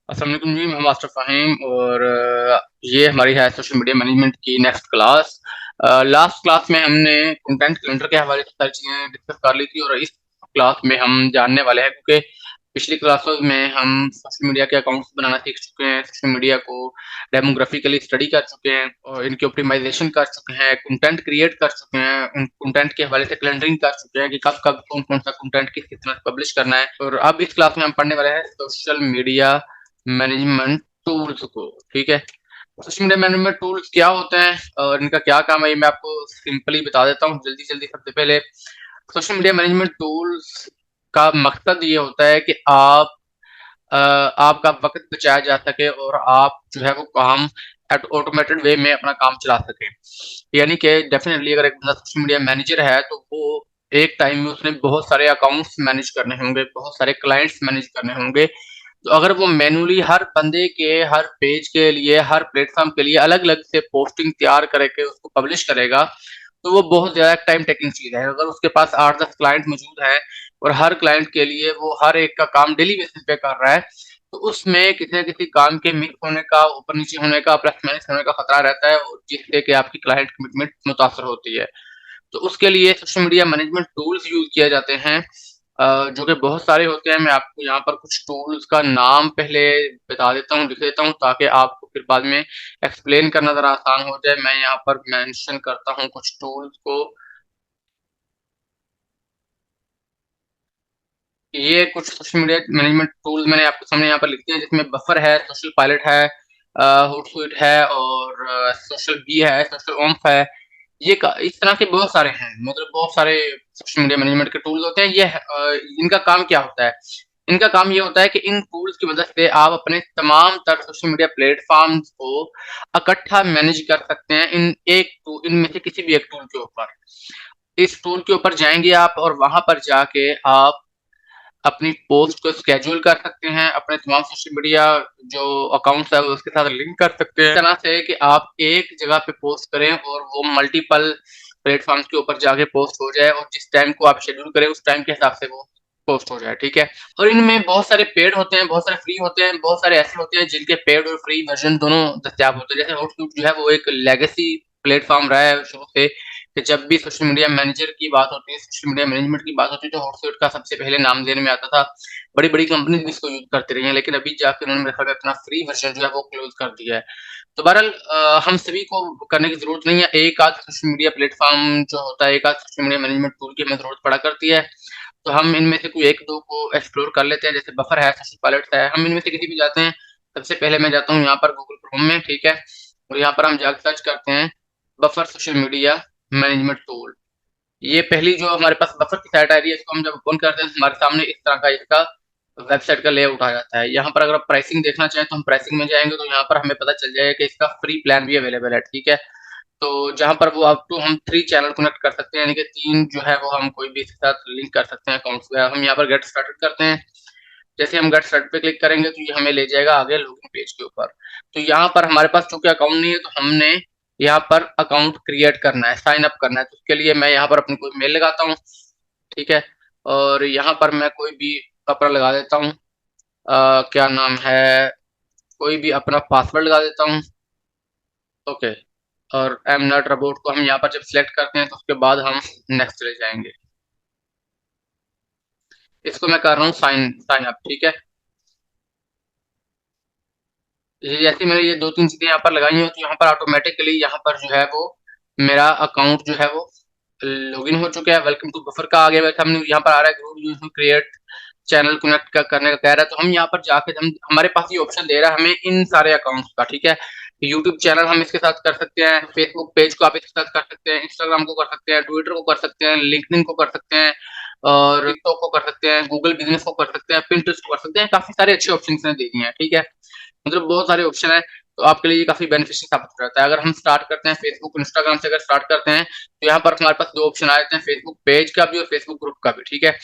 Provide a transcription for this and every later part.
अस्सलाम वालेकुम जी, मैं मास्टर फ़हीम और ये हमारी है सोशल मीडिया मैनेजमेंट की नेक्स्ट क्लास। लास्ट क्लास में हमने कंटेंट कैलेंडर के हवाले से सारी चीज़ें डिस्कस कर ली थी और इस क्लास में हम जानने वाले हैं क्योंकि पिछली क्लासों में हम सोशल मीडिया के अकाउंट्स बनाना सीख चुके हैं, सोशल मीडिया को डेमोग्राफिकली स्टडी कर चुके हैं और इनकी ऑप्टिमाइज़ेशन कर चुके हैं, कंटेंट क्रिएट कर चुके हैं, उन कंटेंट के हवाले से कैलेंडरिंग कर चुके हैं कि कब-कब, कौन-कौन सा कंटेंट किस-किस तरह से पब्लिश करना है। और अब इस क्लास में हम पढ़ने वाले हैं सोशल मीडिया मैनेजमेंट टूल्स को, ठीक है? सोशल मीडिया मैनेजमेंट टूल्स क्या होते हैं और इनका क्या काम है, ये मैं आपको सिंपली बता देता हूँ जल्दी-जल्दी। सबसे पहले सोशल मीडिया मैनेजमेंट टूल्स का मकसद ये होता है कि आपका वक़्त बचाया जा सके और आप जो है वो काम ऑटोमेटेड वे में अपना काम चला सकें। यानी कि डेफ़िनेटली अगर एक बंदा सोशल मीडिया मैनेजर है, तो वो एक टाइम में उसने बहुत सारे अकाउंट्स मैनेज करने होंगे, बहुत सारे क्लाइंट्स मैनेज करने होंगे। तो अगर वो मैनुअली हर बंदे के हर पेज के लिए, हर प्लेटफ़ॉर्म के लिए अलग-अलग से पोस्टिंग तैयार करके उसको पब्लिश करेगा, तो वो बहुत ज़्यादा टाइम टेकिंग चीज़ है। अगर उसके पास 8-10 क्लाइंट मौजूद हैं और हर क्लाइंट के लिए वो हर एक का काम डेली बेसिस पे कर रहा है, तो उसमें किसी न किसी काम के मिस होने का, ऊपर-नीचे होने का, प्लस माइनस होने का खतरा रहता है और जिससे कि आपकी क्लाइंट कमिटमेंट मुतासर होती है। तो उसके लिए social media management tools use किए जाते हैं, जो कि बहुत सारे होते हैं। मैं आपको यहाँ पर कुछ टूल्स का नाम पहले बता देता हूँ, लिख देता हूँ ताकि आपको फिर बाद में एक्सप्लेन करना ज़रा आसान हो जाए। मैं यहाँ पर मेंशन करता हूँ कुछ टूल्स को। ये कुछ सोशल मीडिया मैनेजमेंट टूल्स मैंने आपके सामने यहाँ पर लिख दिए, जिसमें बफर है, सोशल पायलट है, होटसुइट है और सोशल बी है, सोशल ओम्फ है। ये का इस तरह के बहुत सारे हैं, मतलब बहुत सारे सोशल मीडिया मैनेजमेंट के टूल्स होते हैं। इनका काम क्या होता है? इनका काम ये होता है कि इन टूल्स की मदद से आप अपने तमाम तर सोशल मीडिया प्लेटफ़ॉर्म्स को इकट्ठा मैनेज कर सकते हैं इनमें से किसी भी एक टूल के ऊपर। इस टूल के ऊपर जाएँगे आप और वहाँ पर जाके आप अपनी पोस्ट को शेड्यूल कर सकते हैं, अपने तमाम सोशल मीडिया जो अकाउंट्स है उसके साथ लिंक कर सकते हैं। इस तरह से कि आप एक जगह पे पोस्ट करें और वो मल्टीपल प्लेटफ़ॉर्म्स के ऊपर जाके पोस्ट हो जाए और जिस टाइम को आप शेड्यूल करें उस टाइम के हिसाब से वो पोस्ट हो जाए, ठीक है? और इनमें बहुत सारे पेड होते हैं, बहुत सारे फ्री होते हैं, बहुत सारे ऐसे होते हैं जिनके पेड और फ्री वर्ज़न दोनों दस्तयाब होते हैं। जैसे हॉटसुइट जो है वो एक लेगेसी प्लेटफ़ॉर्म रहा है शुरू से, कि जब भी सोशल मीडिया मैनेजर की बात होती है, सोशल मीडिया मैनेजमेंट की बात होती है, तो हॉटसुइट का सबसे पहले नाम ज़हन में आता था। बड़ी-बड़ी कंपनीज़ भी इसको यूज़ करती रही हैं, लेकिन अभी जाके उन्होंने मेरे ख्याल में अपना फ्री वर्ज़न जो है वो क्लोज़ कर दिया है। तो बहरहाल हम सभी को करने की ज़रूरत नहीं है। एक आध सोशल मीडिया प्लेटफ़ॉर्म जो होता है, एक आध सोशल मीडिया मैनेजमेंट टूल की हमें ज़रूरत पड़ा करती है। तो हम इनमें से कोई 1-2 को एक्सप्लोर कर लेते हैं, जैसे बफर है, सोशल पायलट है। हम इनमें से किसी भी जाते हैं, सबसे पहले मैं जाता हूँ यहाँ पर गूगल क्रोम में, ठीक है? और यहाँ पर हम जाके सर्च करते हैं buffer social media management tool. ये पहली जो हमारे पास बफर की साइट आ रही है, इसको हम जब ओपन करते हैं तो हमारे सामने इस तरह का इसका वेबसाइट का लेआउट आ जाता है। यहाँ पर अगर आप प्राइसिंग देखना चाहें तो हम प्राइसिंग में जाएँगे, तो यहाँ पर हमें पता चल जाएगा कि इसका फ्री प्लान भी अवेलेबल है, ठीक है? तो जहाँ पर वो अप टू हम 3 चैनल कनेक्ट कर सकते हैं, यानी कि 3 जो है वो हम कोई भी इसके साथ लिंक कर सकते हैं अकाउंट्स वगैरह। हम यहाँ पर गेट स्टार्टेड करते हैं। जैसे हम गेट स्टार्टेड पे क्लिक करेंगे तो ये हमें ले जाएगा आगे लॉगिन पेज के ऊपर। तो यहाँ पर हमारे पास चूँकि अकाउंट नहीं है, तो हमने यहाँ पर अकाउंट क्रिएट करना है, साइन अप करना है। तो उसके लिए मैं यहाँ पर अपनी कोई मेल लगाता हूँ, ठीक है? और यहाँ पर मैं कोई भी अपना लगा देता हूँ, क्या नाम है, कोई भी अपना पासवर्ड लगा देता हूँ, ओके। और आई एम नॉट रोबोट को हम यहाँ पर जब सिलेक्ट करते हैं तो उसके बाद हम नेक्स्ट चले जाएँगे। इसको मैं कर रहा हूँ साइन साइन अप, ठीक है? ये जैसे मैंने ये 2-3 चीज़ें यहाँ पर लगाई हैं, तो यहाँ पर ऑटोमैटिकली यहाँ पर जो है वो मेरा अकाउंट जो है वो लॉगिन हो चुका है। वेलकम टू बफर का आ गया है सामने, यहाँ पर आ रहा है group user create channel connect करने का कह रहा है। तो हम यहाँ पर जाके हम हमारे पास ये ऑप्शन दे रहा है हमें इन सारे अकाउंट्स का, ठीक है? यूट्यूब चैनल हम इसके साथ कर सकते हैं, फेसबुक पेज को आप इसके साथ कर सकते हैं, इंस्टाग्राम को कर सकते हैं, ट्विटर को कर सकते हैं, लिंक्डइन को कर सकते हैं और टिकटॉक को कर सकते हैं, गूगल बिज़नेस को कर सकते हैं, पिंटरेस्ट को कर सकते हैं। काफ़ी सारे अच्छे ऑप्शंस इसने दे दिए हैं, ठीक है? मतलब बहुत सारे ऑप्शन हैं, तो आपके लिए ये काफ़ी बेनिफिशियल साबित हो जाता है। अगर हम स्टार्ट करते हैं फेसबुक, इंस्टाग्राम से अगर स्टार्ट करते हैं, तो यहाँ पर हमारे पास 2 ऑप्शन आ जाते हैं, फेसबुक पेज का भी और फेसबुक ग्रुप का भी, ठीक है?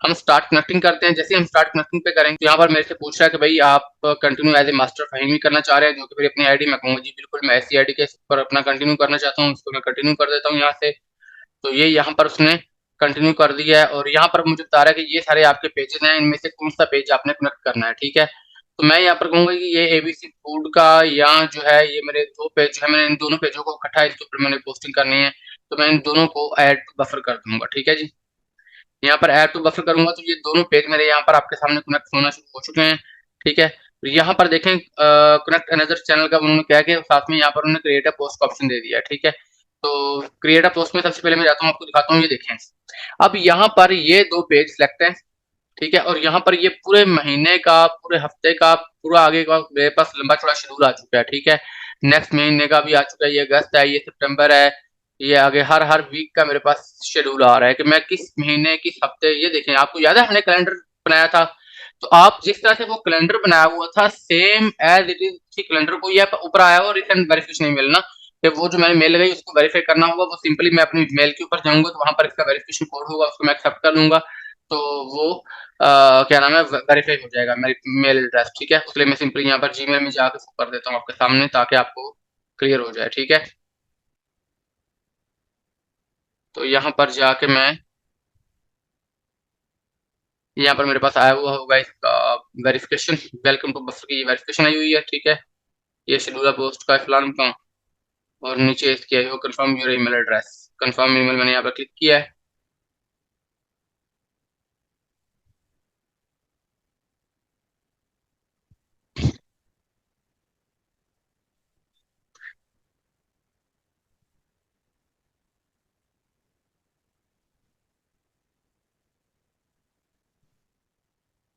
हम स्टार्ट कनेक्टिंग करते हैं, जैसे ही हम स्टार्ट कनेक्टिंग पे करेंगे, तो यहाँ पर मेरे से पूछ रहा है कि भई आप continue as a master Faheem ही करना चाह रहे हैं, जो कि मेरी अपनी आईडी। मैं कहूँगा जी बिल्कुल, मैं ऐसी आईडी के ऊपर अपना कंटिन्यू करना चाहता हूँ, इसको मैं कंटिन्यू कर देता हूँ यहाँ से। तो ये यहाँ पर उसने कंटिन्यू कर दिया है और यहाँ पर मुझे बता रहा है कि ये सारे आपके पेजेज़ हैं, इनमें से कौन-सा पेज आपने कनेक्ट करना है, ठीक है? तो मैं यहाँ पर कहूँगा कि ये एबीसी फूड का या जो है ये मेरे 2 पेज जो है मैंने इन दोनों पेजों को इकट्ठा इसके ऊपर मैंने पोस्टिंग करनी है, तो मैं इन दोनों को ऐड टू बफर कर दूँगा, ठीक है जी। यहाँ पर ऐड टू बफर करूँगा तो ये दोनों पेज मेरे यहाँ पर आपके सामने कनेक्ट होना शुरू हो चुके हैं, ठीक है। तो यहाँ पर देखें कनेक्ट अनदर चैनल का उन्होंने क्या किया, साथ में यहाँ पर उन्होंने क्रिएट अ पोस्ट का ऑप्शन दे दिया है, ठीक है। तो क्रिएट अ पोस्ट में सबसे पहले मैं जाता हूँ, आपको दिखाता हूँ, ये देखें। अब यहाँ पर ये 2 पेज सिलेक्ट हैं, ठीक है, और यहाँ पर ये पूरे महीने का, पूरे हफ्ते का, पूरा आगे का मेरे पास लंबा चौड़ा शेड्यूल आ चुका है, ठीक है। नेक्स्ट महीने का भी आ चुका है, ये अगस्त है, ये सितंबर है, ये आगे हर हर वीक का मेरे पास शेड्यूल आ रहा है कि मैं किस महीने, किस हफ्ते, ये देखें। आपको याद है हमने कैलेंडर बनाया था, तो आप जिस तरह से वो कैलेंडर बनाया हुआ था सेम एज इट इज उसी कैलेंडर को ये ऊपर आया और रिसेंट वेरिफिकेशन नहीं मिलना कि वो जो मैंने मेल गई उसको वेरीफाई करना होगा। वो सिंपली मैं अपनी मेल के ऊपर जाऊंगा तो वहां पर इसका वेरिफिकेशन कोड होगा, उसको मैं एक्सेप्ट कर लूंगा, तो वो क्या नाम है, वेरीफाई हो जाएगा मेरी मेल एड्रेस, ठीक है। उसके लिए मैं सिंपली यहाँ पर जीमेल में जाकर कर देता हूँ आपके सामने ताकि आपको क्लियर हो जाए, ठीक है। तो यहाँ पर जाके मैं, यहाँ पर मेरे पास आया हुआ होगा इसका वेरिफिकेशन, वेलकम टू बफर की वेरिफिकेशन आई हुई है, ठीक है। ये शेड्यूल पोस्ट का फिलहाल का, और नीचे इसकी आई हो confirm your email address, confirm email मैंने यहाँ पर क्लिक किया है।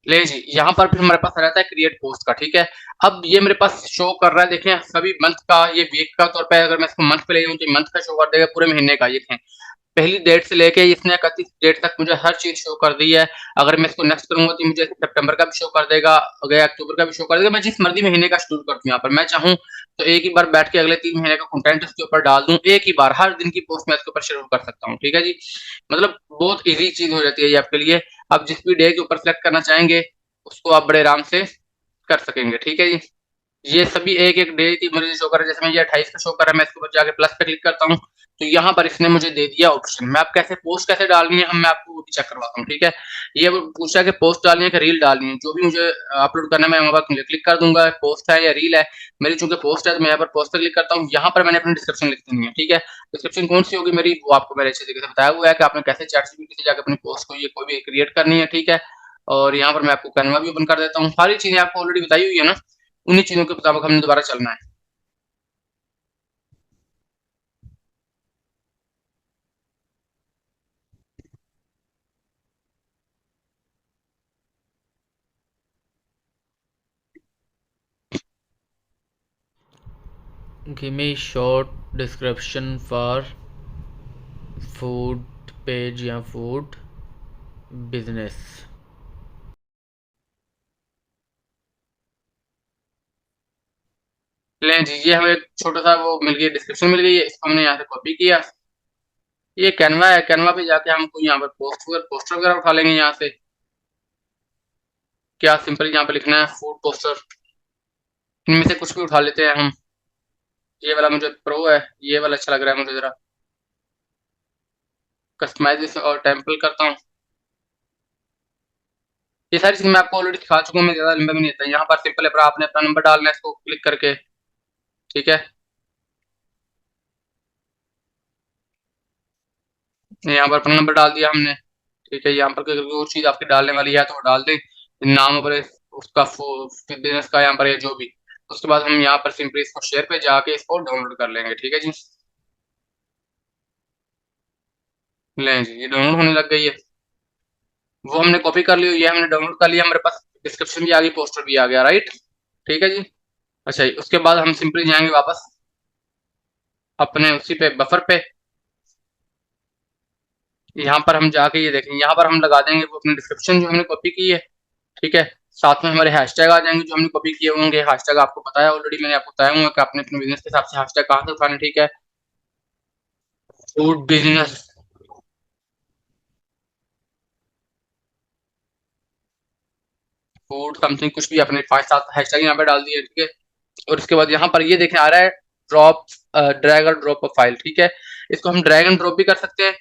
ले जी, यहाँ पर फिर हमारे पास आ जाता है क्रिएट पोस्ट का, ठीक है। अब ये मेरे पास शो कर रहा है, देखें सभी मंथ का, ये वीक का तौर पे अगर मैं इसको मंथ पे ले जाऊँ तो मंथ का शो कर देगा, पूरे महीने का, ये देखें पहली डेट से लेके इसने 31 डेट तक मुझे हर चीज शो कर दी है। अगर मैं इसको नेक्स्ट करूंगा तो मुझे सितंबर का भी शो कर देगा, अगले अक्टूबर का भी शो कर देगा। मैं जिस मर्जी महीने का शेड्यूल कर दूं, यहाँ पर मैं चाहूँ तो एक ही बार बैठ के अगले 3 महीने का कंटेंट उसके ऊपर डाल दूं, एक ही बार हर दिन की पोस्ट मैं इसके ऊपर शेड्यूल कर सकता हूँ, ठीक है जी। मतलब बहुत ईजी चीज हो जाती है ये आपके लिए। आप जिस भी डे के ऊपर सेलेक्ट करना चाहेंगे उसको आप बड़े आराम से कर सकेंगे, ठीक है जी। ये सभी एक एक डे की मुझे शो कर रहा है, जैसे मैं ये 28 का शो कर रहा है, मैं इसके ऊपर जाके प्लस पे क्लिक करता हूँ तो यहाँ पर इसने मुझे दे दिया ऑप्शन। मैं आप कैसे पोस्ट कैसे डालनी है, हम मैं आपको वो भी चेक करवाता हूँ, ठीक है। ये पूछा कि पोस्ट डालनी है कि रील डालनी है, जो भी मुझे अपलोड करना है मैं वहाँ पर क्लिक कर दूंगा, पोस्ट है या रील है। मेरी चूंकि पोस्ट है तो मैं यहाँ पर पोस्ट पे क्लिक करता हूँ। यहाँ पर मैंने अपनी डिस्क्रिप्शन लिख देनी है, ठीक है। डिस्क्रिप्शन कौन सी होगी मेरी, वो आपको मैंने अच्छे तरीके से बताया हुआ है कि आपने कैसे चैटजीपीटी से जाकर अपनी पोस्ट को ये कोई भी क्रिएट करनी है, ठीक है। और यहाँ पर मैं आपको कैनवा भी ओपन कर देता हूँ, सारी चीजें आपको ऑलरेडी बताई हुई है ना, उन्हीं चीजों के मुताबिक हमने दोबारा चलना है। Give me short description for food page या food business. लें जी, ये हमें एक छोटा सा वो मिल गया, डिस्क्रिप्शन मिल गई है, इसको हमने यहाँ से कॉपी किया। ये कैनवा है, कैनवा पे जाके हमको यहाँ पर पोस्टर वगैरह उठा लेंगे यहाँ से। क्या सिंपल यहाँ पे लिखना है फूड पोस्टर, इनमें से कुछ भी उठा लेते हैं हम। ये वाला मुझे प्रो है, ये वाला अच्छा लग रहा है मुझे, जरा कस्टमाइज और टेम्पल करता हूँ। ये सारी चीज मैं आपको ऑलरेडी दिखा चुका हूँ, मैं ज्यादा लंबा भी नहीं देता। यहाँ पर सिंपल है, आपने अपना नंबर डालना है इसको क्लिक करके, ठीक है। यहाँ पर अपना नंबर डाल दिया हमने, ठीक है। यहाँ पर कोई और चीज आपकी डालने वाली है तो वो डाल दें, नाम पर उसका बिजनेस का यहाँ पर है जो भी। उसके बाद हम यहाँ पर सिंपली इसको शेयर पे जाके इसको डाउनलोड कर लेंगे, ठीक है जी। लें जी, ये डाउनलोड होने लग गई है। वो हमने कॉपी कर ली, ये हमने डाउनलोड कर लिया, हमारे पास डिस्क्रिप्शन भी आ गई, पोस्टर भी आ गया, राइट, ठीक है जी। अच्छा जी, उसके बाद हम सिंपली जाएंगे वापस अपने उसी पे बफर पे। यहाँ पर हम जाके ये देखेंगे, यहाँ पर हम लगा देंगे वो अपनी डिस्क्रिप्शन जो हमने कॉपी की है, ठीक है। साथ में हमारे हैशटैग आ जाएंगे जो हमने कॉपी किए होंगे। हैशटैग आपको पता है ऑलरेडी, मैंने आपको बताया हुआ कि आपने अपने बिजनेस के हिसाब से हैशटैग कहाँ से उठाने, ठीक है। फूड बिजनेस, फूड समथिंग कुछ भी अपने 5-7 हैशटैग यहाँ पे डाल दिए, ठीक है। और इसके बाद यहाँ पर ये देखें आ रहा है ड्रॉप, ड्रैग और ड्रॉप ऑफ फाइल, ठीक है। इसको हम ड्रैग एंड ड्रॉप भी कर सकते हैं,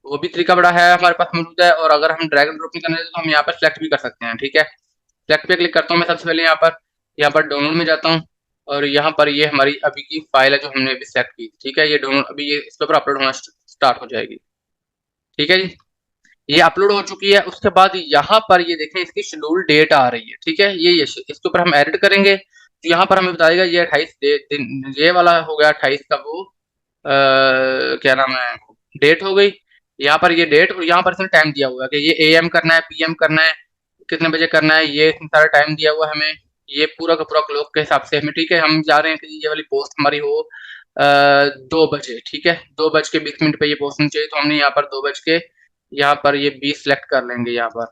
वो भी तरीका बड़ा है हमारे पास मौजूद है। और अगर हम ड्रैग एंड ड्रॉप नहीं करना चाहते तो हम यहाँ पर सेलेक्ट भी कर सकते हैं, ठीक है। सेलेक्ट पे क्लिक करता हूँ मैं सबसे पहले यहाँ पर। यहाँ पर डाउनलोड में जाता हूँ और यहाँ पर ये हमारी अभी की फाइल है जो हमने अभी सेलेक्ट की, ठीक है। ये डाउनलोड अभी ये इसके ऊपर अपलोड होना स्टार्ट हो जाएगी, ठीक है जी। ये अपलोड हो चुकी है। उसके बाद यहाँ पर ये देखें इसकी शेड्यूल डेट आ रही है, ठीक है। ये इसके ऊपर हम एडिट करेंगे तो यहाँ पर हमें बताएगा ये 28 दिन, ये वाला हो गया 28 का वो क्या नाम है डेट हो गई। यहाँ पर ये डेट और यहाँ पर इसने टाइम दिया हुआ है कि ये एएम करना है, पीएम करना है, कितने बजे करना है, ये सारा टाइम दिया हुआ है हमें। ये पूरा का पूरा क्लॉक के हिसाब से हमें, ठीक है। हम जा रहे हैं कि ये वाली पोस्ट हमारी हो 2 बजे, ठीक है। 2:20 पे ये पोस्ट होनी चाहिए, तो हमने यहाँ पर 2 बज के यहाँ पर ये 20 सेलेक्ट कर लेंगे। यहाँ पर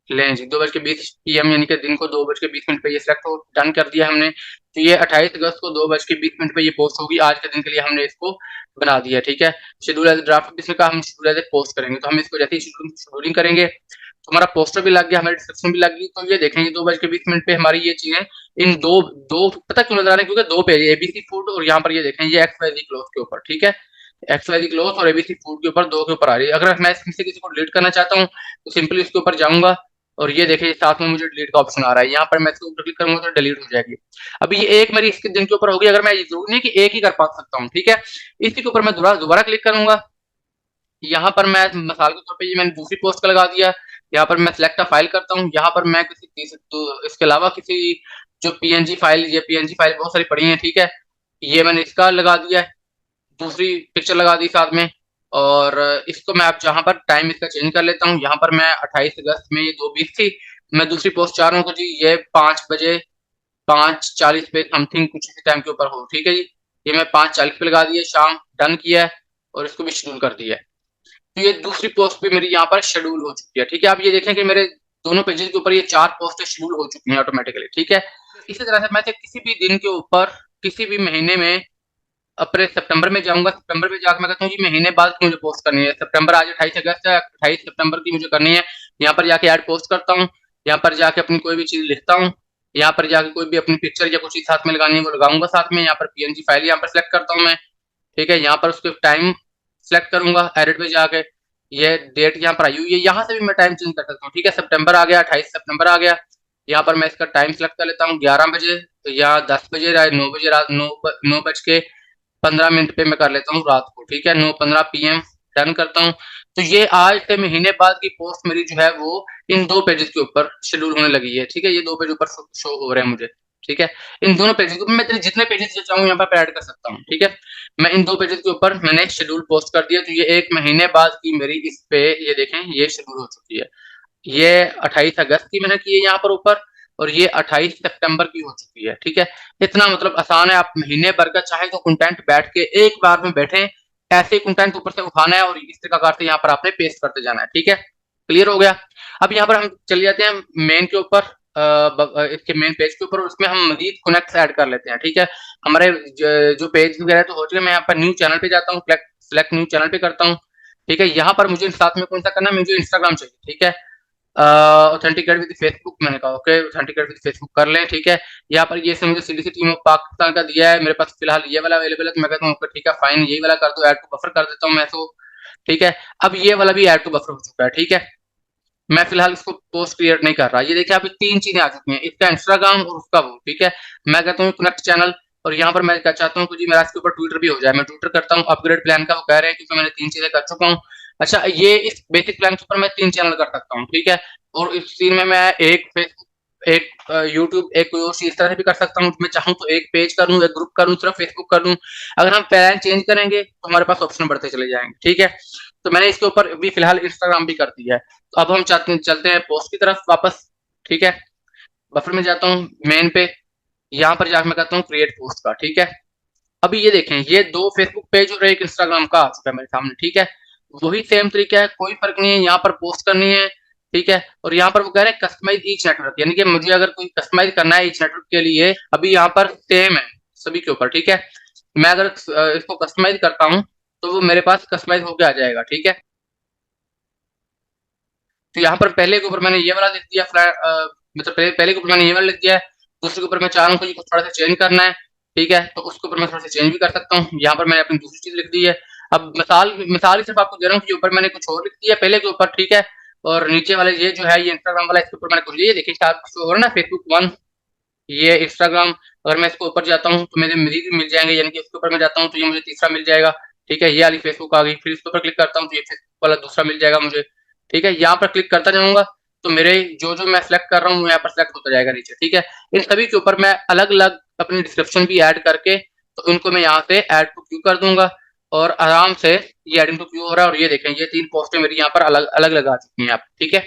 लें जी 2:20 PM यानी कि दिन को 2:20 पे ये सिलेक्ट हो डन कर दिया हमने। तो ये 28 अगस्त को 2:20 पे ये पोस्ट होगी। आज के दिन के लिए हमने इसको बना दिया, ठीक है। शेड्यूल एज ड्राफ्ट इसमें का हम शेड्यूल एज पोस्ट करेंगे, तो हम इसको जैसे ही शेड्यूलिंग करेंगे तो हमारा पोस्टर भी लग गया, हमारी डिस्क्रिप्शन भी लग गई। तो ये देखेंगे 2:20 पे हमारी ये चीजें इन दो दो पता क्यों नजर आ रहे हैं, क्योंकि 2 पेज एबीसी फूड और यहाँ पर ये देखें ये XYZ क्लोथ के ऊपर, ठीक है। XYZ क्लोथ और एबीसी फूड के ऊपर 2 के ऊपर आ रही है। अगर मैं इसमें से किसी को डिलीट करना चाहता हूँ तो सिंपली इसके ऊपर जाऊंगा और ये देखिए साथ में मुझे डिलीट का ऑप्शन आ रहा है। यहाँ पर मैं इसके ऊपर क्लिक करूंगा तो डिलीट हो जाएगी। अभी ये एक मेरी इसके दिन के ऊपर होगी। अगर मैं ये जरूरी नहीं कि एक ही कर पा सकता हूँ, ठीक है। इसी के ऊपर मैं दोबारा क्लिक करूंगा। यहाँ पर मैं मिसाल के तौर पे ये मैंने दूसरी पोस्ट का लगा दिया। यहाँ पर मैं सिलेक्ट फाइल करता हूँ। यहाँ पर मैं किसी तो इसके अलावा किसी जो पीएनजी फाइल, ये पीएनजी फाइल बहुत सारी पड़ी है, ठीक है। ये मैंने इसका लगा दिया है, दूसरी पिक्चर लगा दी साथ में। और इसको मैं अब जहाँ पर टाइम इसका चेंज कर लेता हूँ। यहाँ पर मैं 28 अगस्त में ये 2:20 थी, मैं दूसरी पोस्ट चाह रहा हूँ जी ये 5:40 पे समथिंग कुछ इसी टाइम के ऊपर हो, ठीक है जी। ये मैं 5:40 पे लगा दिया, शाम डन किया है और इसको भी शेड्यूल कर दिया है। तो ये दूसरी पोस्ट भी मेरी यहाँ पर शेड्यूल हो चुकी है, ठीक है। आप ये देखें कि मेरे दोनों पेजेस के ऊपर ये 4 पोस्टें शेड्यूल हो चुकी हैं ऑटोमेटिकली, ठीक है। इसी तरह से मैं किसी भी दिन के ऊपर किसी भी महीने में अप्रैल सितंबर में जाऊंगा, सितंबर में जाकर मैं कहता हूँ जी महीने बाद की मुझे पोस्ट करनी है। सितंबर आज 28 अगस्त है, 28 सितंबर की मुझे करनी है। यहाँ पर जाके ऐड पोस्ट करता हूँ, यहाँ पर जाके अपनी कोई भी चीज लिखता हूँ, यहाँ पर जाके कोई भी अपनी पिक्चर या कुछ चीज साथ में लगानी है वो लगाऊंगा साथ में। यहाँ पर पीएनजी फाइल यहाँ पर सिलेक्ट करता हूँ मैं, ठीक है। यहाँ पर उसके टाइम सेलेक्ट करूंगा, एडिट में जाके ये डेट यहाँ पर आई हुई है, यहाँ से भी मैं टाइम चेंज कर सकता हूँ, ठीक है। सितंबर आ गया, 28 सितंबर आ गया। यहाँ पर मैं इसका टाइम सेलेक्ट कर लेता हूँ 11 बजे या 10 बजे या 9 बजे, रात 9:15 पे मैं कर लेता हूँ रात को, ठीक है। 9:15 PM डन करता हूँ। तो ये आज से महीने बाद की पोस्ट मेरी जो है वो इन 2 पेजेस के ऊपर शेड्यूल होने लगी है, ठीक है। ये 2 पेज ऊपर शो हो रहे हैं मुझे, ठीक है। इन दोनों पेजेस को मैं जितने पेजेस चाहूँ यहाँ पर ऐड कर सकता हूँ, ठीक है। मैं इन 2 पेजेस के ऊपर मैंने शेड्यूल पोस्ट कर दिया। तो ये 1 महीने बाद की मेरी इस पे ये देखें ये शेड्यूल हो चुकी है। ये 28 अगस्त की मैंने की है यहाँ पर ऊपर और ये 28 सितंबर की हो चुकी है, ठीक है। इतना मतलब आसान है। आप महीने भर का चाहे तो कंटेंट बैठ के एक बार में बैठे ऐसे ही कंटेंट ऊपर से उठाना है और इस प्रकार से यहाँ पर आपने पेस्ट करते जाना है, ठीक है। क्लियर हो गया। अब यहाँ पर हम चले जाते हैं मेन के ऊपर, इसके मेन पेज के ऊपर, उसमें हम मजीद कनेक्ट ऐड कर लेते हैं, ठीक है। हमारे जो पेज वगैरह तो हो चुके, मैं यहाँ पर न्यू चैनल पे जाता हूँ, सिलेक्ट न्यू चैनल पे करता हूँ, ठीक है। यहाँ पर मुझे साथ में कौन सा करना है, मुझे इंस्टाग्राम चाहिए, ठीक है। ऑथेंटिकेट विद फेसबुक मैंने कहा ओके, ऑथेंटिकेट विद फेसबुक कर लें, ठीक है। यहाँ पर ये मुझे सीडीसी टीम ऑफ पाकिस्तान का दिया है, मेरे पास फिलहाल ये वाला अवेलेबल है, तो मैं कहता हूँ ठीक है फाइन, यही वाला कर दो, ऐड टू बफर कर देता हूँ मैं तो, ठीक है। अब ये वाला भी ऐड टू बफर हो चुका है, ठीक है। मैं फिलहाल इसको पोस्ट क्रिएट नहीं कर रहा। ये देखिए अभी 3 चीजें आ चुकी हैं, इसका इंस्टाग्राम और उसका वो, ठीक है। मैं कहता हूँ कनेक्ट चैनल और यहाँ पर मैं क्या चाहता हूँ कि जी मेरा इसके ऊपर ट्विटर भी हो जाए, मैं ट्विटर करता हूँ। अपग्रेड प्लान का वो कह रहे हैं क्योंकि मैंने 3 चीजें कर चुका हूँ। अच्छा ये इस बेसिक प्लान के ऊपर मैं 3 चैनल कर सकता हूँ, ठीक है। और इस 3 में मैं एक फेसबुक, एक यूट्यूब, एक कोई और चीज इस तरह से भी कर सकता हूँ। मैं चाहूँ तो एक पेज करूँ, एक ग्रुप करूँ, सिर्फ फेसबुक कर दूँ। अगर हम प्लान चेंज करेंगे तो हमारे पास ऑप्शन बढ़ते चले जाएंगे, ठीक है। तो मैंने इसके ऊपर भी फिलहाल इंस्टाग्राम भी कर दिया है। तो अब हम चलते हैं पोस्ट की तरफ वापस, ठीक है। बफर में जाता हूँ मेन पे, यहाँ पर जाकर मैं करता हूँ क्रिएट पोस्ट का, ठीक है। अभी ये देखें ये 2 फेसबुक पेज और एक इंस्टाग्राम का आ चुका है मेरे सामने, ठीक है। वही सेम तरीका है, कोई फर्क नहीं है। यहाँ पर पोस्ट करनी है, ठीक है। और यहाँ पर वो कह रहे हैं कस्टमाइज ईच नेटवर्क, यानी कि मुझे अगर कोई कस्टमाइज करना है ईच नेटवर्क के लिए, अभी यहाँ पर सेम है सभी के ऊपर, ठीक है। मैं अगर इसको कस्टमाइज करता हूँ तो वो मेरे पास कस्टमाइज होकर आ जाएगा, ठीक है। तो यहाँ पर पहले के ऊपर मैंने ये वाला लिख दिया, मतलब पहले के ऊपर मैंने ये वाला लिख दिया है। दूसरे के ऊपर मैं चाह रहा हूँ कि थोड़ा सा चेंज करना है, ठीक है। तो उसके ऊपर मैं थोड़ा सा चेंज भी कर सकता हूँ। यहाँ पर मैंने अपनी दूसरी चीज लिख दी है। अब मिसाल ही सिर्फ आपको दे रहा हूँ कि ऊपर मैंने कुछ और लिख दिया पहले के ऊपर, ठीक है। और नीचे वाले ये जो है ये इंस्टाग्राम वाला, इसके ऊपर मैंने कुछ ये देखिए स्टार शो हो रहा है ना, फेसबुक वन, ये इंस्टाग्राम। अगर मैं इसको ऊपर जाता हूँ तो मेरे मजीद मिल जाएंगे, यानी कि इसके ऊपर मैं जाता हूँ तो ये मुझे तीसरा मिल जाएगा। ठीक है, ये वाली फेसबुक आ गई। फिर इसके ऊपर क्लिक करता हूँ तो ये फेसबुक वाला दूसरा मिल जाएगा मुझे। ठीक है, यहाँ पर क्लिक करता जाऊंगा तो मेरे जो जो मैं सिलेक्ट कर रहा हूँ यहाँ पर सिलेक्ट होता जाएगा नीचे। ठीक है, इन सभी के ऊपर मैं अलग अलग अपनी डिस्क्रिप्शन भी ऐड करके तो इनको मैं यहाँ से ऐड टू क्यू कर दूंगा और आराम से ये एडिंग टू क्यू हो रहा है। और ये देखें, ये 3 पोस्टें मेरी यहाँ पर अलग अलग लगा चुकी हैं आप। ठीक है,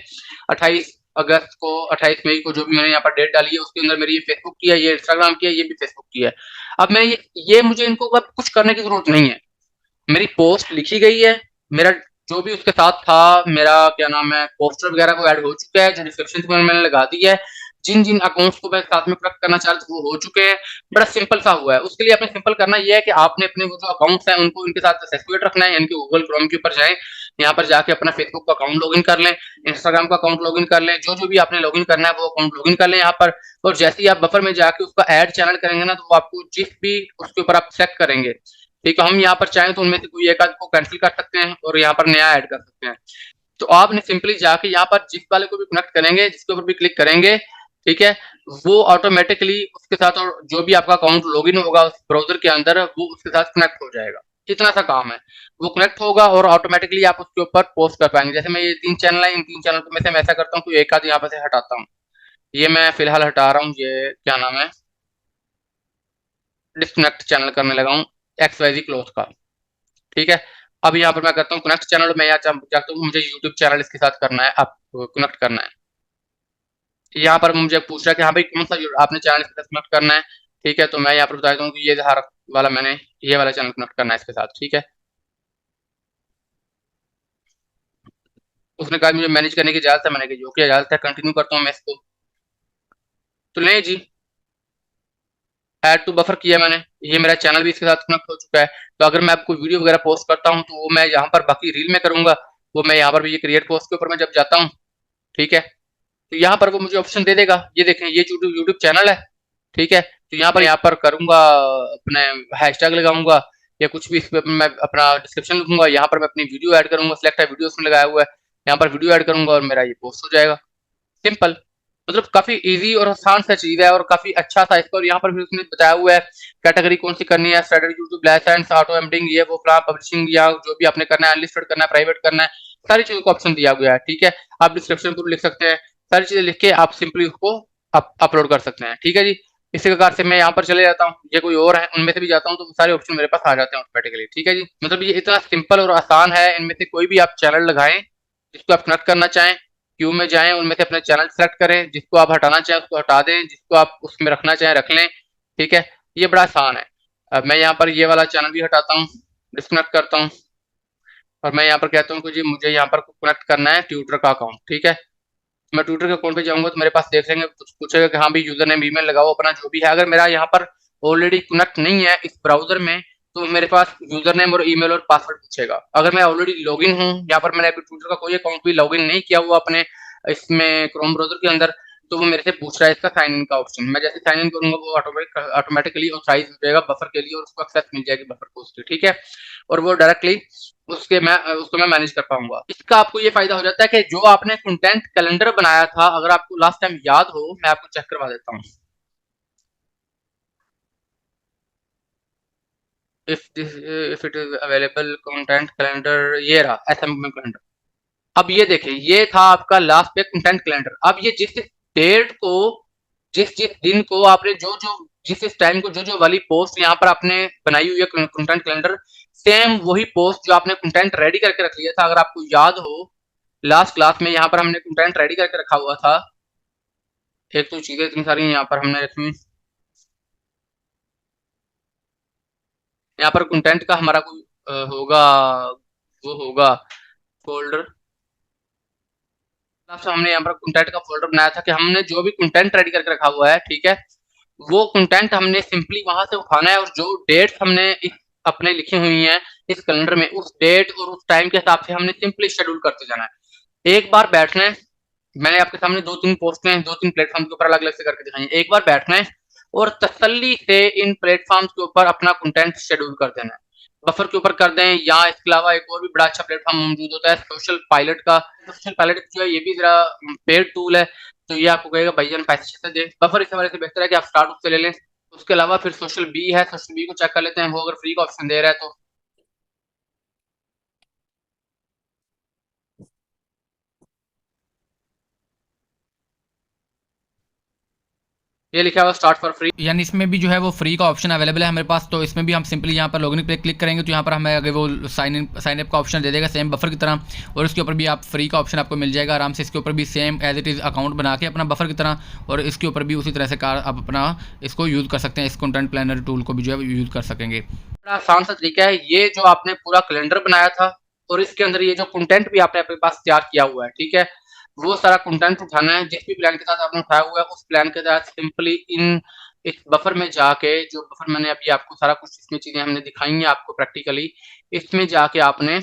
28 अगस्त को, 28 मई को जो भी मैंने यहाँ पर डेट डाली है उसके अंदर मेरी ये फेसबुक की है, ये इंस्टाग्राम की है, ये भी फेसबुक की है। अब मैं ये मुझे इनको अब कुछ करने की जरूरत नहीं है। मेरी पोस्ट लिखी गई है, मेरा जो भी उसके साथ था, मेरा क्या नाम है, पोस्टर वगैरह वो ऐड हो चुका है, जो डिस्क्रिप्शन में मैंने लगा दी है। जिन जिन अकाउंट्स को मैं साथ में कनेक्ट करना चाह रहा था वो हो चुके हैं। बड़ा सिंपल सा हुआ है। उसके लिए आपने सिंपल करना ये है कि आपने अपने वो जो अकाउंट्स हैं उनको उनके साथ एसोसिएट रखना है, यानी कि गूगल क्रोम के ऊपर जाएं, यहाँ पर जाके अपना फेसबुक का अकाउंट लॉगिन कर लें, इंस्टाग्राम का अकाउंट लॉगिन कर लें, जो जो भी आपने लॉगिन करना है वो अकाउंट लॉगिन कर लें यहाँ पर। और जैसे ही आप बफर में जाके उसका ऐड चैनल करेंगे ना, तो वो आपको जिस भी उसके ऊपर आप चेक करेंगे, ठीक है, हम यहाँ पर चाहें तो उनमें से कोई एक आध को कैंसिल कर सकते हैं और यहाँ पर नया ऐड कर सकते हैं। तो आपने सिंपली जाके यहाँ पर जिस वाले को भी कनेक्ट करेंगे, जिसके ऊपर भी क्लिक करेंगे, ठीक है, वो ऑटोमेटिकली उसके साथ, और जो भी आपका अकाउंट लॉगिन होगा उस ब्राउजर के अंदर वो उसके साथ कनेक्ट हो जाएगा। इतना सा काम है, वो कनेक्ट होगा और ऑटोमेटिकली आप उसके ऊपर पोस्ट कर पाएंगे। जैसे मैं ये 3 चैनल है, इन 3 चैनल को में से मैं ऐसा करता हूँ कि एक आध यहाँ पर से हटाता हूँ। ये मैं फिलहाल हटा रहा हूँ, ये क्या नाम है, डिस्कनेक्ट चैनल करने लगा हूँ XYZ क्लोथ का। ठीक है, अब यहाँ पर मैं करता हूँ कनेक्ट चैनल। मैं यहाँ चाहता हूँ मुझे यूट्यूब चैनल इसके साथ करना है, आप कनेक्ट करना है। यहाँ पर मुझे पूछ रहा है कि हाँ भाई कौन सा आपने चैनल इसके साथ कनेक्ट करना है। ठीक है, तो मैं यहाँ पर बता देता हूँ कि ये हर वाला मैंने ये वाला चैनल कनेक्ट करना है इसके साथ। ठीक है, उसने कहा मुझे मैनेज करने की इजाजत है, मैंने कहा जो कि इजाजत है, कंटिन्यू करता हूँ मैं इसको। तो नहीं जी, ऐड टू बफर किया मैंने, ये मेरा चैनल भी इसके साथ कनेक्ट हो चुका है। तो अगर मैं आपको वीडियो वगैरह पोस्ट करता हूँ तो वो मैं यहाँ पर बाकी रील में करूंगा, वो मैं यहाँ पर भी ये क्रिएट पोस्ट के ऊपर मैं जब जाता हूँ, ठीक है, तो यहाँ पर वो मुझे ऑप्शन दे देगा। ये देखें, ये यूट्यूब चैनल है। ठीक है, तो यहाँ पर करूंगा अपने हैशटैग लगाऊंगा या कुछ भी, इस पे मैं अपना डिस्क्रिप्शन लिखूंगा, यहाँ पर मैं अपनी वीडियो ऐड करूंगा, सिलेक्ट है वीडियो उसमें लगाया हुआ है, यहाँ पर वीडियो ऐड करूंगा और मेरा ये पोस्ट हो जाएगा। सिंपल, मतलब काफी इजी और आसान सा चीज है और काफी अच्छा सा इसका। और यहाँ पर भी उसने बताया हुआ है कैटेगरी कौन सी करनी है, standard YouTube licence, auto editing, ये वो प्लान, पब्लिशिंग, या जो भी आपने करना है, अनलिस्टेड करना है, प्राइवेट करना है, सारी चीजों का ऑप्शन दिया गया है। ठीक है, आप डिस्क्रिप्शन पर लिख सकते हैं, सारी चीजें लिख के आप सिंपली उसको अपलोड कर सकते हैं। ठीक है जी, इसी प्रकार से मैं यहाँ पर चले जाता हूँ, ये कोई और है उनमें से भी जाता हूँ तो सारे ऑप्शन मेरे पास आ जाते हैं ऑटोमेटिकली। ठीक है जी, मतलब ये इतना सिंपल और आसान है। इनमें से कोई भी आप चैनल लगाएं जिसको आप कनेक्ट करना चाहें, क्यू में जाएं, उनमें से अपने चैनल सेलेक्ट करें, जिसको आप हटाना चाहें उसको हटा दें, जिसको आप उसमें रखना चाहें रख लें। ठीक है, ये बड़ा आसान है। अब मैं यहाँ पर ये वाला चैनल भी हटाता हूँ, डिस्कनेक्ट करता हूँ और मैं यहाँ पर कहता हूँ कि जी मुझे यहाँ पर कनेक्ट करना है ट्विटर का अकाउंट। ठीक है, मैं ट्विटर के अकाउंट पे जाऊंगा तो मेरे पास देख लेंगे, कुछ पूछेगा कि हाँ भाई यूजर नेम ईमेल लगाओ अपना जो भी है। अगर मेरा यहाँ पर ऑलरेडी कनेक्ट नहीं है इस ब्राउजर में तो मेरे पास यूजर नेम और ईमेल और पासवर्ड पूछेगा। अगर मैं ऑलरेडी लॉगिन हूँ, यहाँ पर मैंने अभी ट्विटर का कोई अकाउंट भी लॉगिन नहीं किया हुआ अपने इसमें क्रोम ब्राउजर के अंदर, तो वो मेरे से पूछ रहा है इसका साइन इन का ऑप्शन। मैं जैसे साइन इन करूंगा वो ऑटोमेटिकली ऑथराइज हो जाएगा बफर के लिए और उसको एक्सेस मिल जाएगी बफर को उसकी। ठीक है, और वो डायरेक्टली उसको मैं मैनेज कर पाऊंगा। इसका आपको ये फायदा हो जाता है कि जो आपने कंटेंट कैलेंडर बनाया था, अगर आपको लास्ट टाइम याद हो, मैं आपको चेक करवा देता हूँ। If it is available content calendar, ये रहा एसएम कैलेंडर। अब ये देखिए, ये था आपका लास्ट पे कंटेंट कैलेंडर। अब ये जिस डेट को, जिस जिस दिन को आपने जो जो जिस टाइम को जो जो वाली पोस्ट यहाँ पर आपने बनाई हुई है कंटेंट कैलेंडर, सेम वही पोस्ट जो आपने कंटेंट रेडी करके रख लिया था। अगर आपको याद हो लास्ट क्लास में यहाँ पर हमने कंटेंट रेडी करके रखा हुआ था। एक तो चीजें इतनी सारी यहाँ पर हमने रखी, यहाँ पर कंटेंट का हमारा कोई होगा, वो होगा फोल्डर। हमने यहाँ पर कंटेंट का फोल्डर बनाया था कि हमने जो भी कंटेंट रेडी करके रखा हुआ है, ठीक है, वो कंटेंट हमने सिंपली वहां से उठाना है और जो डेट हमने अपने लिखी हुई है इस कैलेंडर में, उस डेट और उस टाइम के हिसाब से हमने सिंपली शेड्यूल करते जाना है। एक बार बैठना है, मैंने आपके सामने 2-3 पोस्टें 2-3 प्लेटफॉर्म के ऊपर अलग अलग से करके दिखाई, एक बार बैठना है और तसल्ली से इन प्लेटफॉर्म्स के ऊपर अपना कंटेंट शेड्यूल कर देना है। बफर के ऊपर कर दें, या इसके अलावा एक और भी बड़ा अच्छा प्लेटफॉर्म मौजूद होता है सोशल पायलट का। सोशल पायलट जो है ये भी जरा पेड टूल है, तो ये आपको कहेगा भैया पैसे से दे। बफर इस हवाले से बेहतर है कि आप स्टार्ट उससे ले लें। उसके अलावा फिर सोशल बी है, सोशल बी को चेक कर लेते हैं, वो अगर फ्री का ऑप्शन दे रहा है तो। ये लिखा हुआ स्टार्ट फॉर फ्री, यानी इसमें भी जो है वो फ्री का ऑप्शन अवेलेबल है हमारे पास। तो इसमें भी हम सिंपली यहाँ पर लॉगिन पे क्लिक करेंगे तो यहाँ पर हमें आगे वो साइन अप का ऑप्शन दे देगा सेम बफर की तरह, और इसके ऊपर भी आप फ्री का ऑप्शन आपको मिल जाएगा आराम से। इसके ऊपर भी same as it is account बना के अपना बफर की तरह, और इसके ऊपर भी उसी तरह से कार आप अपना इसको यूज़ कर सकते हैं, इस कंटेंट प्लानर टूल को भी जो है यूज़ कर सकेंगे। बड़ा आसान सा तरीका है। ये जो आपने पूरा कैलेंडर बनाया था और इसके अंदर ये जो कंटेंट भी आपने अपने पास तैयार किया हुआ है, ठीक है, वो सारा कंटेंट उठाना है। जिस भी प्लान के साथ आपने उठाया हुआ है उस प्लान के तहत सिंपली इन इस बफर में जाके, जो बफर मैंने अभी आपको सारा कुछ इसमें चीजें हमने दिखाई हैं आपको प्रैक्टिकली, इसमें जाके आपने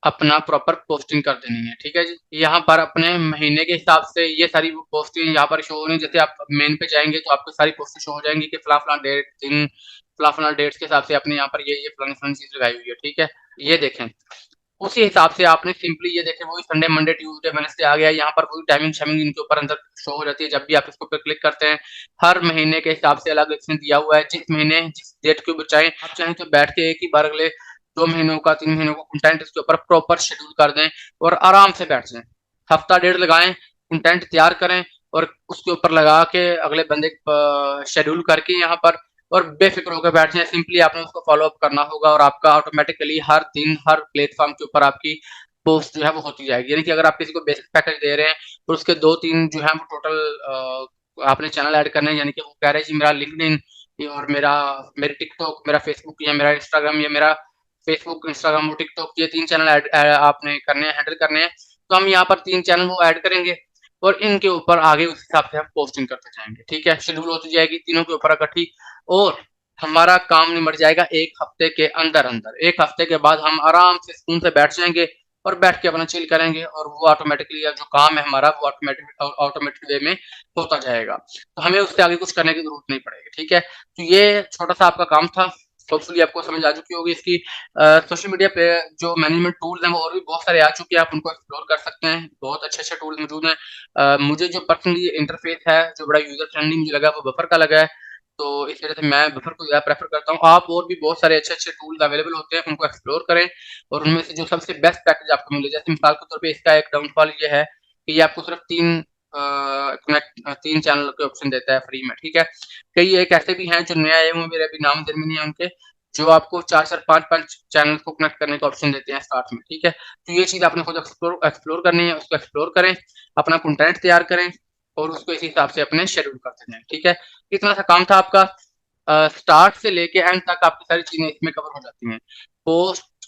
अपना प्रॉपर पोस्टिंग कर देनी है, ठीक है जी। यहाँ पर अपने महीने के हिसाब से ये सारी पोस्टिंग यहाँ पर शो हो रही है। जैसे आप मेन पे जाएंगे तो आपको सारी पोस्टें शो हो जाएंगी कि फला फला डेट दिन, फला फला डेट्स के हिसाब से आपने यहाँ पर ये फलानी फलानी चीज लगाई हुई है, ठीक है। ये देखें, उसी हिसाब से आपने सिंपली ये देखें, वही संडे मंडे ट्यूसडे वेडनेसडे आ गया, यहाँ पर वही टाइमिंग शाइमिंग इनके ऊपर अंदर शो हो जाती है। जब भी आप इसको पे क्लिक करते हैं, हर महीने के हिसाब से अलग इसने दिया हुआ है। जिस महीने जिस डेट के ऊपर चाहें आप चाहें तो बैठ के एक ही बार अगले 2 महीनों का 3 महीनों का कंटेंट इसके ऊपर प्रॉपर शेड्यूल कर दें और आराम से बैठ जाएं। हफ्ता डेढ़ लगाएं, कंटेंट तैयार करें और उसके ऊपर लगा के अगले बंदे शेड्यूल करके यहाँ पर, और बेफिक्र होकर बैठ जाए। सिंपली आपने उसको फॉलो अप करना होगा और आपका ऑटोमेटिकली हर दिन हर प्लेटफॉर्म के ऊपर आपकी पोस्ट जो है वो होती जाएगी। यानी कि अगर आप किसी को बेसिक पैकेज दे रहे हैं और उसके 2-3 जो है वो टोटल आपने चैनल ऐड करने हैं, यानी कि वो कह रहे हैं जी मेरा लिंक्डइन और मेरा मेरी टिकटॉक, मेरा फेसबुक या मेरा इंस्टाग्राम या मेरा फेसबुक इंस्टाग्राम और टिकटॉक, ये 3 चैनल आपने करने हैं, हैंडल करने हैं। तो हम यहाँ पर 3 चैनल वो ऐड करेंगे और इनके ऊपर आगे उस हिसाब से हम पोस्टिंग करते जाएंगे, ठीक है। शेड्यूल होती जाएगी तीनों के ऊपर इकट्ठी, और हमारा काम निमट जाएगा 1 हफ्ते के अंदर अंदर। 1 हफ्ते के बाद हम आराम से सुकून से बैठ जाएंगे और बैठ के अपना चिल करेंगे, और वो ऑटोमेटिकली जो काम है हमारा वो ऑटोमेटिक वे में होता जाएगा। तो हमें उससे आगे कुछ करने की जरूरत नहीं पड़ेगी, ठीक है। तो ये छोटा सा आपका काम था, होपफुली आपको समझ आ चुकी होगी इसकी। सोशल मीडिया पे जो मैनेजमेंट टूल्स हैं वो और भी बहुत सारे आ चुके हैं, आप उनको एक्सप्लोर कर सकते हैं। बहुत अच्छे अच्छे टूल्स मौजूद हैं। मुझे जो पर्सनली इंटरफेस है जो बड़ा यूजर फ्रेंडली मुझे लगा वो बफर का लगा है, तो इस वजह से मैं बफर को ज़्यादा प्रेफर करता हूँ। आप और भी बहुत सारे अच्छे अच्छे टूल्स अवेलेबल होते हैं, उनको एक्सप्लोर करें और उनमें से जो सबसे बेस्ट पैकेज आपको मिले, जैसे मिसाल के तौर पे इसका एक डाउनफॉल ये है कि ये आपको सिर्फ 3 चैनल के ऑप्शन देता है फ्री में, ठीक है। कई एक ऐसे भी हैं जो नए आए हुए, मेरे अभी नाम ध्यान में नहीं है उनके, जो आपको 4-4 5-5 चैनल को कनेक्ट करने का ऑप्शन देते हैं स्टार्ट में, ठीक है। तो ये चीज़ आपने खुद एक्सप्लोर एक्सप्लोर करनी है, उसको एक्सप्लोर करें, अपना कंटेंट तैयार करें और उसको इसी हिसाब से अपने शेड्यूल करते जाएं, ठीक है। इतना सा काम था आपका। स्टार्ट से लेके एंड तक आपकी सारी चीजें इसमें कवर हो जाती हैं। पोस्ट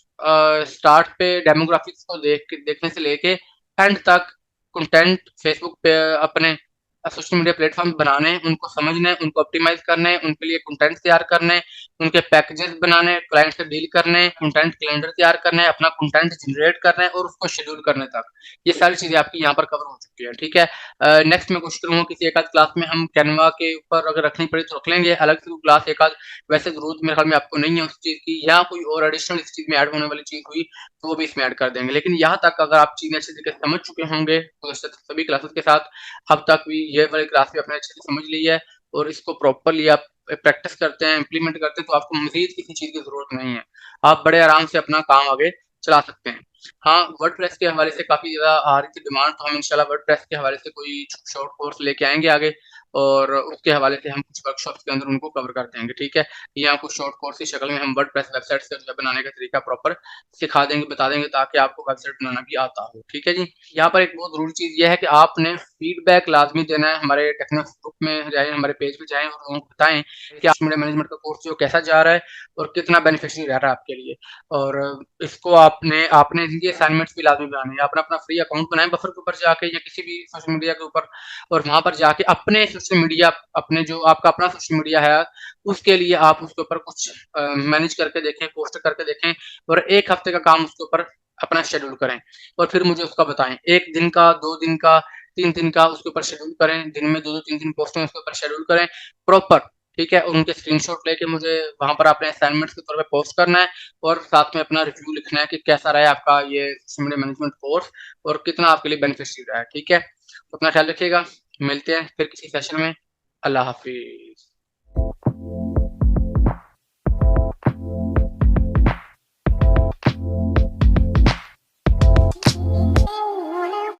स्टार्ट पे डेमोग्राफिक्स को देखने से लेके एंड तक कंटेंट फेसबुक पे अपने सोशल मीडिया प्लेटफॉर्म बनाने, उनको समझने, उनको ऑप्टिमाइज करने, उनके लिए कंटेंट तैयार करने, उनके पैकेजेस बनाने, क्लाइंट से डील करने, कंटेंट कैलेंडर तैयार करने, अपना कंटेंट जनरेट करने और उसको शेड्यूल करने तक, ये सारी चीजें आपकी यहाँ पर कवर हो चुकी है, ठीक है। नेक्स्ट मैं कोशिश करूंगा किसी एक आध क्लास में हम कैनवा के ऊपर अगर रखनी पड़ी तो रख लेंगे अलग से क्लास एक आध। वैसे जरूरत मेरे ख्याल में आपको नहीं है उस चीज की, या कोई और एडिशनल इस चीज में ऐड होने वाली चीज हुई तो वो भी इसमें ऐड कर देंगे। लेकिन यहाँ तक अगर आप चीजें अच्छे तरीके से समझ चुके होंगे तो सभी क्लासेस के साथ अब तक भी ये वाली क्लास भी आपने अच्छे से समझ ली है और इसको प्रॉपरली आप प्रैक्टिस करते हैं, इंप्लीमेंट करते हैं, तो आपको मजीद किसी चीज की जरूरत नहीं है। आप बड़े आराम से अपना काम आगे चला सकते हैं। हाँ, वर्डप्रेस के हवाले से काफ़ी ज़्यादा आ रही थी डिमांड, तो हम इंशाल्लाह वर्डप्रेस के हवाले से कोई शॉर्ट कोर्स लेके आएँगे आगे, और उसके हवाले से हम कुछ वर्कशॉप्स के अंदर उनको कवर कर देंगे, ठीक है। या कुछ शॉर्ट कोर्स की शक्ल में हम वर्डप्रेस वेबसाइट से जो है बनाने का तरीका प्रॉपर सिखा देंगे, बता देंगे, ताकि आपको वेबसाइट बनाना भी आता हो, ठीक है जी। यहाँ पर एक बहुत ज़रूरी चीज़ ये है कि आपने फीडबैक लाज़मी देना है। हमारे टेक्नो ग्रुप में जाएँ, हमारे पेज पे जाएँ और लोगों को बताएँ कि सोशल मीडिया मैनेजमेंट का कोर्स जो कैसा जा रहा है और कितना बेनिफिशियल रह रहा है आपके लिए। और इसको आपने आपने इनकी असाइनमेंट्स भी लाज़मी बनानी है। आपने अपना फ्री अकाउंट बनाएँ बफर के ऊपर जाके या किसी भी सोशल मीडिया के ऊपर, और वहाँ पर जाके अपने सोशल मीडिया, अपने जो आपका अपना सोशल मीडिया है, उसके लिए आप उसके ऊपर कुछ मैनेज करके देखें, पोस्ट करके देखें और 1 हफ्ते का काम उसके ऊपर अपना शेड्यूल करें और फिर मुझे उसका बताएँ। 1 दिन का, 2 दिन का, 3 दिन का उसके ऊपर शेड्यूल करें। दिन में 2-2 3-3 पोस्टें उसके ऊपर शेड्यूल करें प्रॉपर। ठीक है? और उनके स्क्रीनशॉट लेके मुझे वहाँ पर आपने असाइनमेंट्स के तौर पे पोस्ट करना है और साथ में अपना रिव्यू लिखना है कि कैसा रहा है आपका ये सोशल मीडिया मैनेजमेंट कोर्स और कितना आपके लिए बेनिफिशियल रहा है, ठीक है? तो अपना ख्याल रखिएगा, मिलते हैं फिर किसी सेशन में। अल्लाह हाफ़िज़।